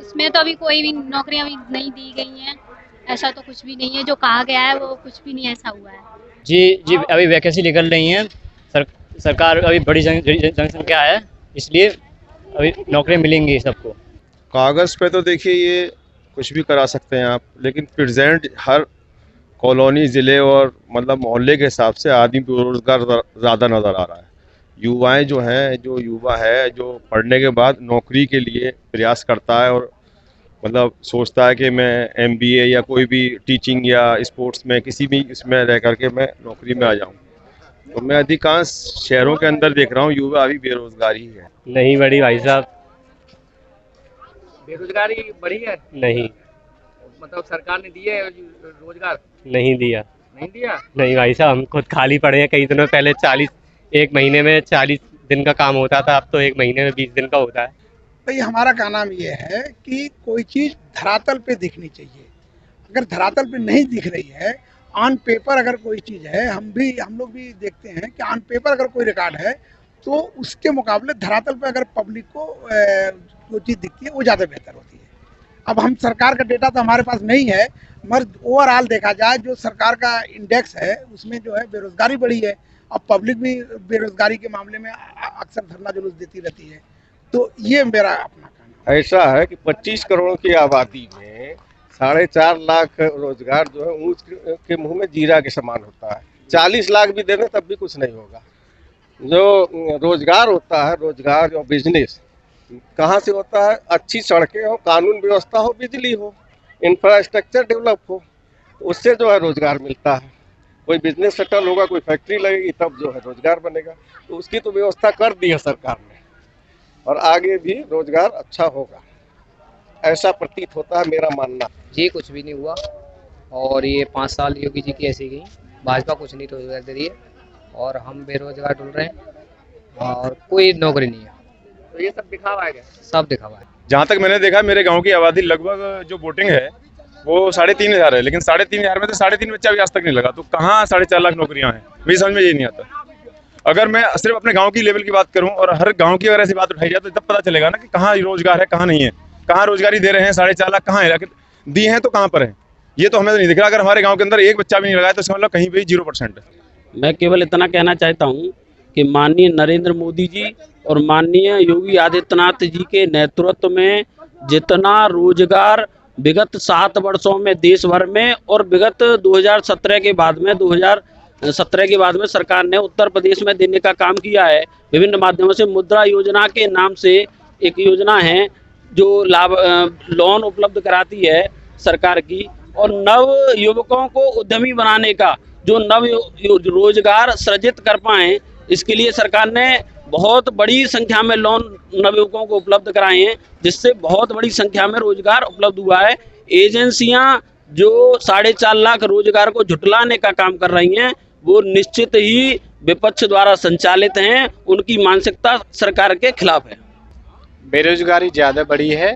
इसमें तो अभी कोई भी नौकरियां भी नहीं दी गई हैं। ऐसा तो कुछ भी नहीं है, जो कहा गया है वो कुछ भी नहीं ऐसा हुआ है। जी जी, अभी वैकेंसी निकल रही है। सर, सरकार अभी बड़ी जनसंख्या है, इसलिए अभी नौकरियां मिलेंगी सबको। कागज़ पे तो देखिए ये कुछ भी करा सकते हैं आप, लेकिन प्रेजेंट हर कॉलोनी ज़िले और मतलब मोहल्ले के हिसाब से आदमी बेरोजगार ज़्यादा नज़र आ रहा है। युवाएं जो हैं, जो युवा है जो पढ़ने के बाद नौकरी के लिए प्रयास करता है और मतलब सोचता है कि मैं एमबीए या कोई भी टीचिंग या स्पोर्ट्स में किसी भी इसमें रह करके मैं नौकरी में आ जाऊं। तो मैं अधिकांश शहरों के अंदर देख रहा हूँ युवा अभी बेरोजगार ही है। नहीं बड़ी भाई साहब, बेरोजगारी बढ़ी है। नहीं, मतलब सरकार ने दिए रोजगार, नहीं दिया। नहीं दिया। नहीं भाई साहब, हम खुद खाली पड़े हैं। कई दिनों पहले एक महीने में 40 दिन का काम होता था, अब तो एक महीने में 20 दिन का होता है। भाई हमारा कहना ये है कि कोई चीज़ धरातल पे दिखनी चाहिए। अगर धरातल पे नहीं दिख रही है, ऑन पेपर अगर कोई चीज़ है, हम लोग भी देखते हैं कि ऑन पेपर अगर कोई रिकॉर्ड है तो उसके मुकाबले धरातल पे अगर पब्लिक को जो चीज़ दिखती है वो ज़्यादा बेहतर होती है। अब हम सरकार का डेटा तो हमारे पास नहीं है, मगर ओवरऑल देखा जाए जो सरकार का इंडेक्स है उसमें जो है बेरोजगारी बढ़ी है। अब पब्लिक भी बेरोजगारी के मामले में अक्सर धरना जुलूस देती रहती है। तो ये मेरा अपना कहना है। ऐसा है कि 25 करोड़ की आबादी में 4.5 लाख रोजगार जो है ऊँच के मुंह में जीरा के समान होता है। 40 लाख भी दे दें तब भी कुछ नहीं होगा। जो रोजगार होता है, रोजगार और बिजनेस कहाँ से होता है? अच्छी सड़कें हो, कानून व्यवस्था हो, बिजली हो, इंफ्रास्ट्रक्चर डेवलप हो, तो उससे जो है रोजगार मिलता है। कोई बिजनेस सेटल होगा, कोई फैक्ट्री लगेगी, तब जो है रोजगार बनेगा। तो उसकी तो व्यवस्था कर दी है सरकार ने और आगे भी रोजगार अच्छा होगा, ऐसा प्रतीत होता है, मेरा मानना। जी कुछ भी नहीं हुआ और ये 5 साल योगी जी की ऐसी गई, भाजपा कुछ नहीं रोजगार दे रही है और हम बेरोजगार ढूंढ रहे हैं और कोई नौकरी नहीं है। तो ये सब दिखावा है क्या? सब दिखावा है। जहाँ तक मैंने देखा, मेरे गांव की आबादी लगभग जो वोटिंग है वो 3,500 है, लेकिन 3,500 में से 3.5 बच्चा भी आज तक नहीं लगा। तो कहाँ 4.5 लाख नौकरियां हैं, मुझे समझ में ये नहीं आता। अगर मैं सिर्फ अपने गांव की लेवल की बात करूं और हर गांव की अगर ऐसी बात उठाई जाए तो तब पता चलेगा ना कि कहाँ रोजगार है, कहाँ नहीं है, कहाँ रोजगारी दे रहे हैं। 4.5 लाख कहाँ है, दी हैं तो कहाँ पर है, ये तो हमें तो नहीं दिख रहा। अगर हमारे गाँव के अंदर एक बच्चा भी नहीं लगाया तो इसका मतलब कहीं भी 0% है। मैं केवल इतना कहना चाहता हूँ कि माननीय नरेंद्र मोदी जी और माननीय योगी आदित्यनाथ जी के नेतृत्व में जितना रोजगार विगत 7 वर्षों में देश भर में और विगत 2017 के बाद में सरकार ने उत्तर प्रदेश में देने का काम किया है। विभिन्न माध्यमों से मुद्रा योजना के नाम से एक योजना है जो लोन उपलब्ध कराती है सरकार की, और नव युवकों को उद्यमी बनाने का, जो नव रोजगार सृजित कर पाएं, इसके लिए सरकार ने बहुत बड़ी संख्या में लोन नवयुवकों को उपलब्ध कराए हैं, जिससे बहुत बड़ी संख्या में रोजगार उपलब्ध हुआ है। एजेंसियां जो 4.5 लाख रोजगार को झुटलाने का काम कर रही हैं, वो निश्चित ही विपक्ष द्वारा संचालित हैं। उनकी मानसिकता सरकार के खिलाफ है। बेरोजगारी ज़्यादा बढ़ी है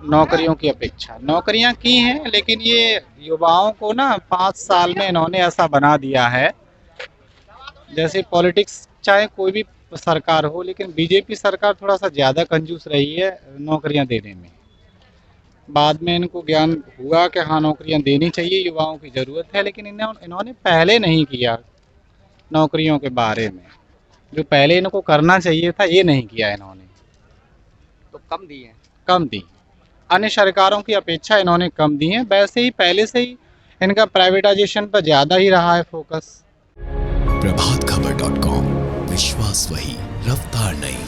नौकरियों की अपेक्षा। नौकरियां की हैं, लेकिन ये युवाओं को ना 5 साल में इन्होंने ऐसा बना दिया है, जैसे पॉलिटिक्स चाहे कोई भी सरकार हो, लेकिन बीजेपी सरकार थोड़ा सा ज़्यादा कंजूस रही है नौकरियां देने में। बाद में इनको ज्ञान हुआ कि हाँ नौकरियां देनी चाहिए, युवाओं की ज़रूरत है, लेकिन इन्होंने पहले नहीं किया नौकरियों के बारे में। जो पहले इनको करना चाहिए था ये नहीं किया इन्होंने, तो कम दिए हैं। कम दी। अन्य सरकारों की अपेक्षा इन्होंने कम दी हैं। वैसे ही पहले से ही इनका प्राइवेटाइजेशन पर ज़्यादा ही रहा है फोकस। प्रभातखबर.com, विश्वास वही, रफ्तार नहीं।